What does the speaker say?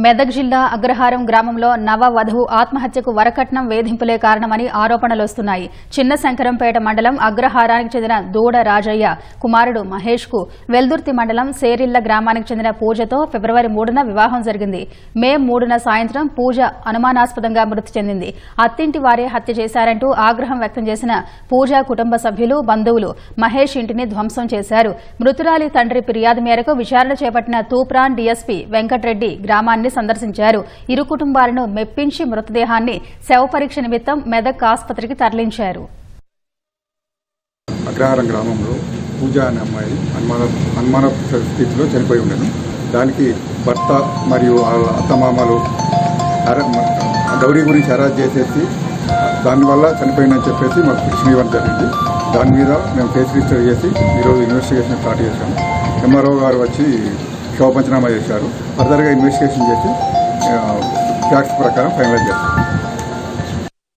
మెదక్ జిల్లా అగ్రహారం గ్రామంలో నవ వధువు ఆత్మహత్యకు వరకట్నం వేధింపులే కారణమని ఆరోపణలు వస్తున్నాయి. చిన్న శంకరంపేట మండలం అగ్రహారానికి చెందిన దూడ రాజయ్య కుమారుడు మహేష్ కు వెల్దుర్తి మండలం సేరిళ్ల గ్రామానికి చెందిన పూజతో ఫిబ్రవరి 3న వివాహం జరిగింది. మే 3న సాయంత్రం పూజ అనుమానాస్పదంగా మృతి చెందింది. అత్తింటి వారే హత్య చేశారంటూ ఆగ్రహం వ్యక్తం చేసిన పూజ కుటుంబ సభ్యులు, బంధువులు మహేష్ ఇంటిని ధ్వంసం చేశారు. మృతురాలి తండ్రి ఫిర్యాదు మేరకు విచారణ చేపట్టిన తూప్రాన్ డీఎస్పీ వెంకటరెడ్డి గ్రామాన్ని సందర్శించారు. ఇరు కుటుంబాలను మెప్పించి మృతదేహాన్ని శవ పరీక్ష నిమిత్తం మెదక్ ఆసుపత్రికి తరలించారు. అగ్రహారం గ్రామంలో పూజ అనే అమ్మాయి అనుమాన స్థితిలో చనిపోయి ఉండను. దానికి భర్త మరియు వాళ్ళ అత్తమామలు గౌరీ గురించి అరెస్ట్ చేసేసి దానివల్ల చనిపోయిందని చెప్పేసి మాకు పిటిషన్ ఇవ్వడం జరిగింది. దాని మీద మేము కేసు రిజిస్టర్ చేసి ఈరోజు ఇన్వెస్టిగేషన్ స్టార్ట్ చేశాము. ఎంఆర్ఓ గారు వచ్చి శవ పంచనామా చేశారు. ఫర్దర్గా ఇన్వెస్టిగేషన్ చేసి ఫ్యాక్ట్స్ ప్రకారం ఫైనలైజ్ చేస్తాం.